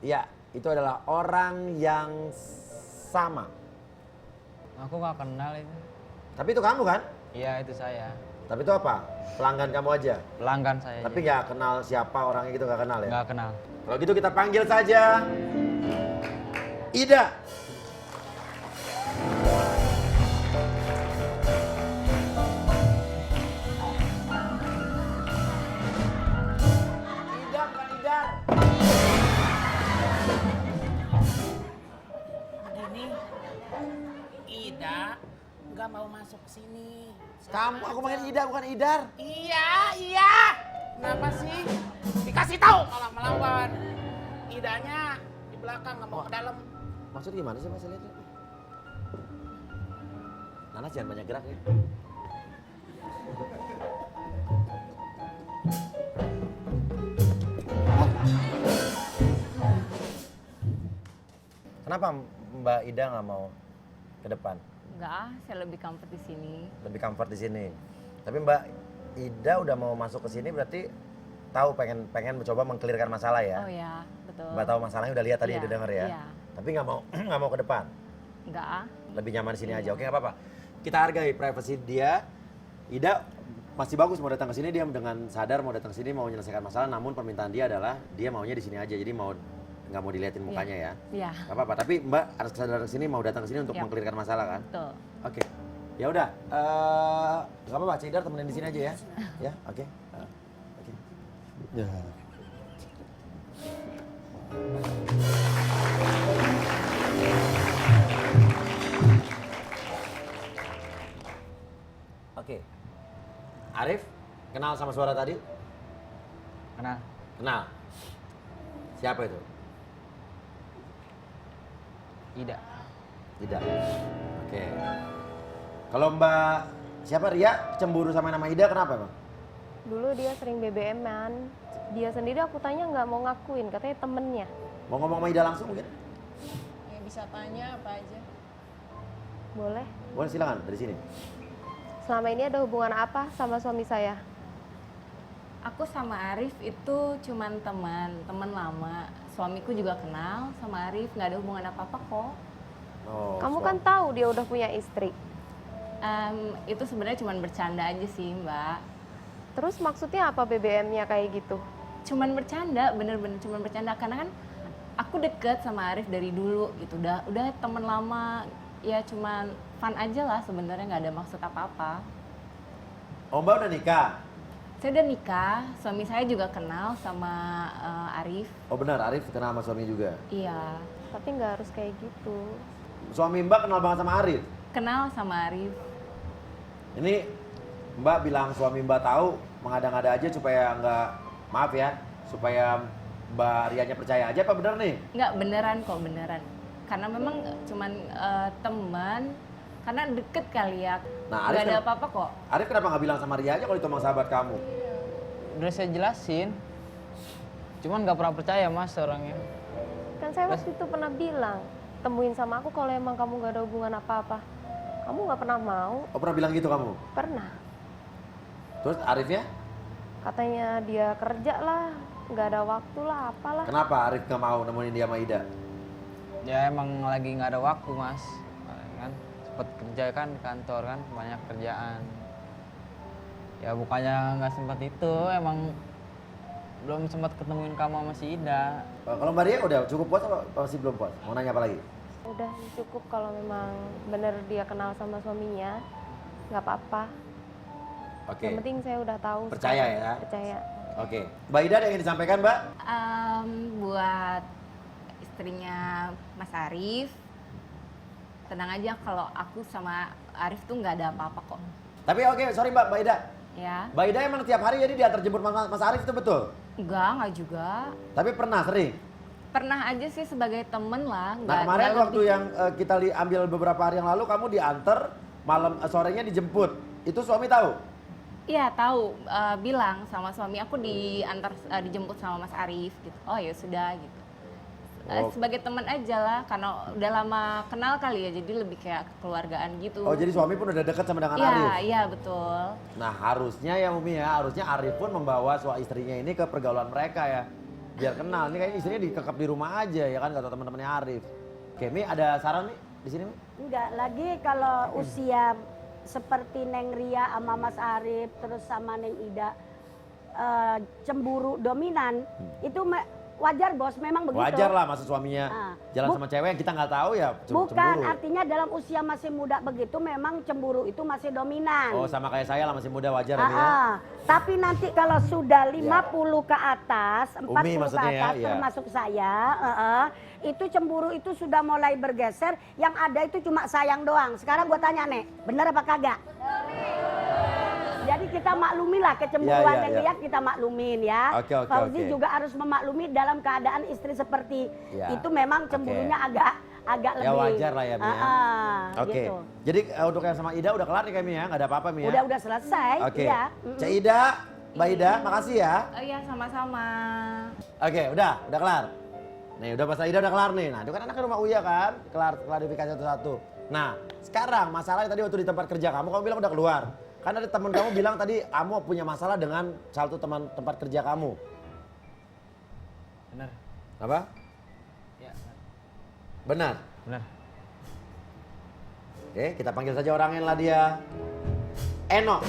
Iya, itu adalah orang yang sama. Aku nggak kenal itu. Tapi itu kamu kan? Iya itu saya. Tapi itu apa? Pelanggan kamu aja? Pelanggan saya. Tapi nggak kenal siapa orangnya gitu, nggak kenal ya? Nggak kenal. Kalau gitu kita panggil saja Ida. Ida bukan Idar. Begini, Ida nggak mau masuk sini. Kamu, aku panggil Ida bukan Idar. Iya. Kenapa sih? Dikasih tahu malah melawan. Idanya di belakang nggak mau ke dalam. Maksudnya gimana sih Mas lihat? Nana jangan banyak gerak ya. Kenapa Mbak Ida nggak mau ke depan? Enggak, saya lebih comfort di sini. Lebih comfort di sini. Tapi Mbak Ida udah mau masuk ke sini berarti tahu pengen mencoba mengkelirkan masalah ya? Oh ya, betul. Mbak tahu masalahnya udah lihat tadi Iya, udah denger ya? iya. Tapi nggak mau nggak mau ke depan. Enggak. Lebih nyaman di sini Iya. aja. Oke nggak apa-apa. Kita hargai privasi dia. Ida masih bagus mau datang ke sini, dia dengan sadar mau datang ke sini mau menyelesaikan masalah, namun permintaan dia adalah dia maunya di sini aja. Jadi nggak mau diliatin mukanya ya. Iya. Nggak apa-apa. Tapi Mbak harus kesadaran ke sini mau datang ke sini untuk Iya. mengkelirkan masalah kan? Betul. Oke. Ya udah. Nggak apa-apa. Cidar temenin di sini aja ya. Ya. Oke. Oke. Ya. Oke. Arif, kenal sama suara tadi? Kenal. Kenal. Siapa itu? Ida. Tidak. Oke. Kalau Mbak siapa Ria cemburu sama nama Ida kenapa Bang? Dulu dia sering BBM-an. Dia sendiri aku tanya nggak mau ngakuin, katanya temennya. Mau ngomong sama Ida langsung mungkin? Ya bisa tanya apa aja. Boleh? Boleh silakan dari sini. Selama ini ada hubungan apa sama suami saya? Aku sama Arif itu cuman teman lama. Suamiku juga kenal sama Arif, nggak ada hubungan apa-apa kok. Oh, Kamu kan tahu dia udah punya istri. Itu sebenarnya cuman bercanda aja sih, Mbak. Terus maksudnya apa BBM-nya kayak gitu? Cuman bercanda, bener-bener cuman bercanda karena kan aku deket sama Arif dari dulu gitu. Udah teman lama, ya cuman fun aja lah sebenarnya, nggak ada maksud apa-apa. Oh Mbak udah nikah? Saya udah nikah, suami saya juga kenal sama Arif. Oh benar, Arif kenal sama suami juga. Iya, Tapi nggak harus kayak gitu. Suami Mbak kenal banget sama Arif? kenal sama Arif. Ini Mbak bilang suami Mbak tahu mengada-ngada aja supaya nggak, maaf ya, supaya Mbak Rianya percaya aja apa bener nih? Nggak, beneran kok, beneran. Karena memang cuman teman, karena deket kali ya. Nah, Arif Nggak ada kan- apa-apa kok. Arif kenapa nggak bilang sama Ria aja kalau itu emang sahabat kamu? Udah saya jelasin. Cuman nggak pernah percaya mas orangnya. Kan saya waktu itu pernah bilang, temuin sama aku kalau emang kamu nggak ada hubungan apa-apa. Kamu nggak pernah mau? Oh pernah bilang gitu kamu? Pernah. Terus Arifnya? Katanya dia kerja lah, nggak ada waktu lah, apalah. Kenapa Arif nggak mau nemenin dia sama Ida? Ya emang lagi nggak ada waktu mas. Kan sempet kerja kan di kantor kan banyak kerjaan. Ya bukannya nggak sempat itu, emang belum sempat ketemuin kamu sama si Ida. Kalau Mbak Ria udah cukup puas apa masih belum puas? Mau nanya apa lagi? Udah cukup kalau memang bener dia kenal sama suaminya, nggak apa-apa. Oke. Yang penting saya udah tahu. Percaya sekarang. ya? Percaya. Oke. Mbak Ida ada yang ingin disampaikan Mbak? Buat istrinya Mas Arif, tenang aja kalau aku sama Arif tuh nggak ada apa-apa kok. Tapi oke, sorry Mbak Ida. Ya, Mbak Ida emang tiap hari jadi diantar jemput Mas Arif itu betul? nggak juga. Tapi pernah sering? Pernah aja sih sebagai temen lah. Nah kemarin nggak waktu lebih. yang kita ambil beberapa hari yang lalu kamu diantar, malam sorenya dijemput. Itu suami tahu? Iya tahu, bilang sama suami aku diantar dijemput sama Mas Arif gitu. Oh ya sudah gitu. Oh. Sebagai teman aja lah, karena udah lama kenal kali ya, jadi lebih kayak kekeluargaan gitu. Oh jadi suami pun udah dekat sama dengan Iya, Arif? iya betul. Nah harusnya ya Umi ya, harusnya Arif pun membawa istrinya ini ke pergaulan mereka ya. Biar kenal. Ini kayaknya istrinya dikekep di rumah aja ya kan, kata teman-temannya Arif. Oke, Mi ada saran nih di sini, Mi? Enggak, lagi kalau usia seperti Neng Ria sama Mas Arif, terus sama Neng Ida, cemburu dominan, itu wajar bos, memang begitu. Wajar lah masa suaminya jalan sama cewek yang kita nggak tahu ya cemburu. Bukan, artinya dalam usia masih muda begitu memang cemburu itu masih dominan. Oh, sama kayak saya lah, masih muda, wajar ya, Mi ya? Tapi nanti kalau sudah 50 ke atas, 40 Umi ke maksudnya ya, atas ya. termasuk saya, itu cemburu itu sudah mulai bergeser, yang ada itu cuma sayang doang. Sekarang gue tanya nih, bener apa kagak? Jadi kita maklumi lah kecemburuan yang lihat kita maklumin ya. Oke, Fauzi oke. juga harus memaklumi dalam keadaan istri seperti Ya. itu memang cemburunya agak Ya lebih. wajar lah ya, Mi ya. Oke. Gitu. Jadi untuk yang sama Ida udah kelar nih kami ya, nggak ada apa-apa, Mi ya? Udah selesai. Oke. Iya. Cek Ida, Mbak Ida, makasih ya. Oh iya, sama-sama. Oke, udah kelar. Nih, udah Mas Ida udah kelar nih. Nah, itu kan anaknya rumah Uya kan, klarifikasi satu-satu. Nah, sekarang masalahnya tadi waktu di tempat kerja kamu bilang udah keluar. Kan ada teman kamu bilang tadi kamu punya masalah dengan salah satu teman tempat kerja kamu. Benar. Apa? Ya, Benar. benar. Oke, kita panggil saja orangnya lah dia. Eno.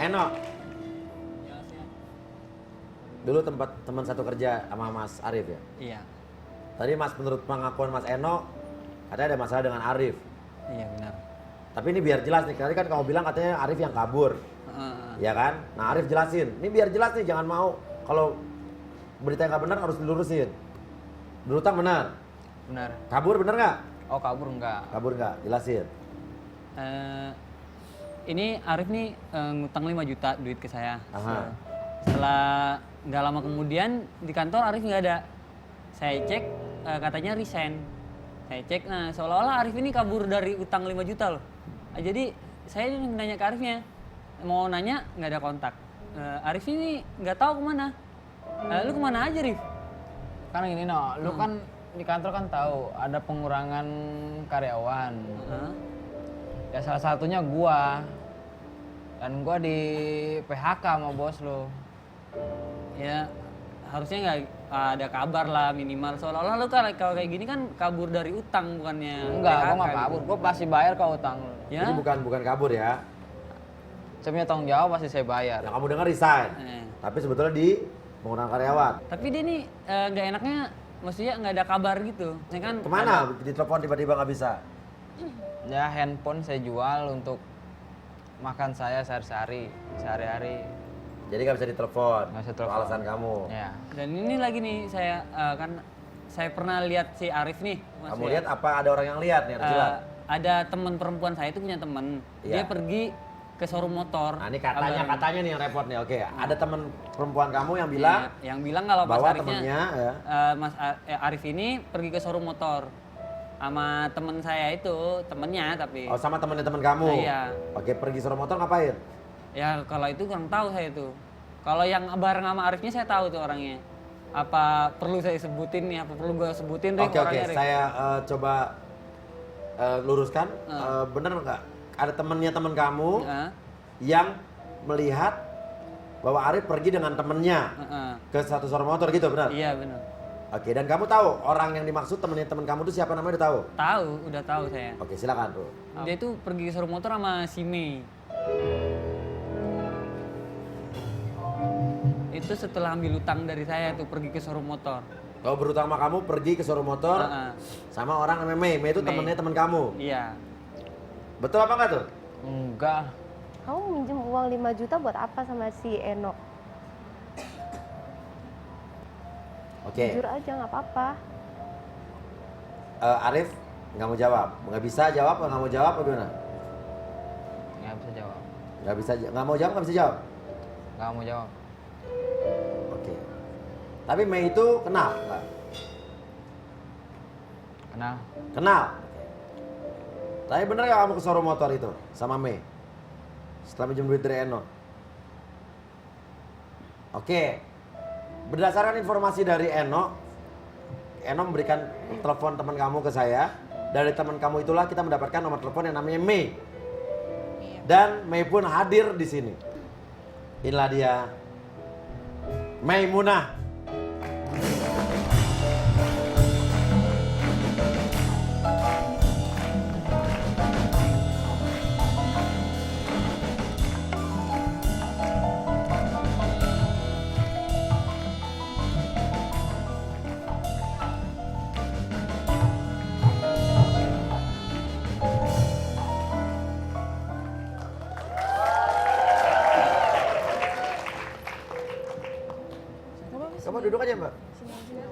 Eno. Dulu tempat teman satu kerja sama Mas Arif ya? Iya. Tadi Mas menurut pengakuan Mas Eno katanya ada masalah dengan Arif. Iya benar. Tapi ini biar jelas nih, tadi kan kamu bilang katanya Arif yang kabur. Ya kan? Nah Arif jelasin, ini biar jelas nih, jangan mau kalau berita yang gak benar harus dilurusin. Berutang benar? Benar. Kabur benar nggak? Oh kabur enggak. Kabur nggak? Jelasin. Ini Arif nih ngutang 5 juta duit ke saya. Aha. Setelah nggak lama kemudian di kantor Arif nggak ada. Saya cek katanya resign. Saya cek, nah seolah-olah Arif ini kabur dari utang 5 juta loh. Jadi saya nanya ke Arifnya, mau nanya nggak ada kontak. Arif ini nggak tahu kemana. Lu kemana aja Rif? Kan gini no, lu kan di kantor kan tahu ada pengurangan karyawan. Ya salah satunya gua. Dan gua di PHK sama bos lu. Ya harusnya nggak ada kabar lah minimal, seolah-olah lu kalau kayak gini kan kabur dari utang bukannya Enggak, gua PHK nggak gitu. kabur. Gua pasti bayar ke utang lu. Ya. Jadi bukan kabur ya. Saya punya tanggung jawab pasti saya bayar. Yang kamu dengar resign. Eh. Tapi sebetulnya di pengurangan karyawan. Tapi dia nih nggak enaknya, maksudnya nggak ada kabar gitu. Ya kan Kemana? Ditelepon tiba-tiba nggak bisa. Ya handphone saya jual untuk makan saya sehari-hari. Jadi nggak bisa ditelepon. Nggak bisa Itu telepon. alasan kamu. Ya. Dan ini lagi nih saya kan saya pernah lihat si Arif nih. Mas Kamu ya. lihat apa ada orang yang lihat nih? Harus jelas. Ada teman perempuan saya itu punya teman. Iya. Dia pergi ke showroom motor. Nah ini Kabarin. katanya nih yang repot nih. Oke, ada teman perempuan kamu yang bilang Iya, yang bilang kalau Mas bahwa Arifnya, temennya ya. Arif ini pergi ke showroom motor sama temen saya itu, temennya tapi. Oh sama temennya teman kamu. Nah, iya. Oke, pergi suruh motor ngapain? Ya kalau itu kurang tahu saya itu. Kalau yang bareng sama Arifnya saya tahu tuh orangnya. Apa perlu saya sebutin nih? Apa perlu gue sebutin Rif, Oke, orangnya, Rif? saya coba luruskan. Bener nggak? Ada temennya teman kamu Heeh, yang melihat bahwa Arif pergi dengan temennya heeh. ke satu showroom motor gitu, benar? Iya benar. Oke, dan kamu tahu orang yang dimaksud temennya teman kamu itu siapa namanya udah tahu? Tahu, udah tahu saya. Oke, silakan tuh. Dia tuh pergi ke showroom motor sama si Mei. Itu setelah ambil utang dari saya tuh pergi ke showroom motor. Kalau berutang sama kamu pergi ke showroom motor Heeh. sama orang namanya Mei. Mei itu Mei. temennya teman kamu. Iya. Betul apa enggak tuh? Enggak. Kamu minjem uang 5 juta buat apa sama si Eno? Oke. Jujur aja nggak apa-apa. Arif nggak mau jawab, nggak bisa jawab, nggak mau jawab, apa gimana? Nggak bisa jawab. Nggak mau jawab, nggak bisa jawab. Nggak mau jawab. Oke. Tapi Mei itu kenal nggak? Kenal. Kenal? Tapi bener gak kamu ke showroom motor itu sama Mei? Setelah minjem duit dari Eno? Oke. Berdasarkan informasi dari Eno memberikan telepon teman kamu ke saya. Dari teman kamu itulah kita mendapatkan nomor telepon yang namanya Mei. Dan Mei pun hadir di sini. Inilah dia. Maimunah. Kamu duduk aja, Mbak.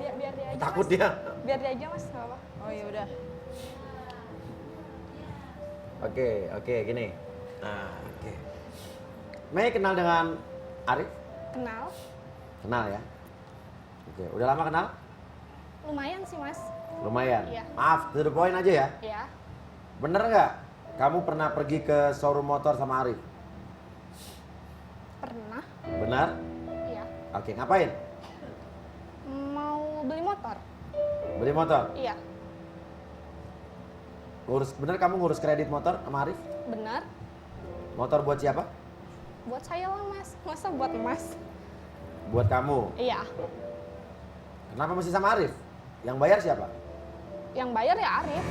Biar dia aja. Takut Mas. dia. Biar dia aja mas, nggak apa. Oh ya udah. Oke, gini. Nah, oke. Mei kenal dengan Arif? Kenal? Kenal ya? Oke, udah lama kenal? Lumayan sih mas. Lumayan. Iya. Maaf, to the point aja ya. Ya. Bener nggak? Kamu pernah pergi ke showroom motor sama Arif? Pernah? Benar? Iya. Oke, ngapain? Mau beli motor? Beli motor? Iya. Bener kamu ngurus kredit motor sama Arif? Benar? Motor buat siapa? Buat saya lah mas. Masa buat mas? Buat kamu. Iya. Kenapa mesti sama Arif? Yang bayar siapa? Yang bayar ya Arif.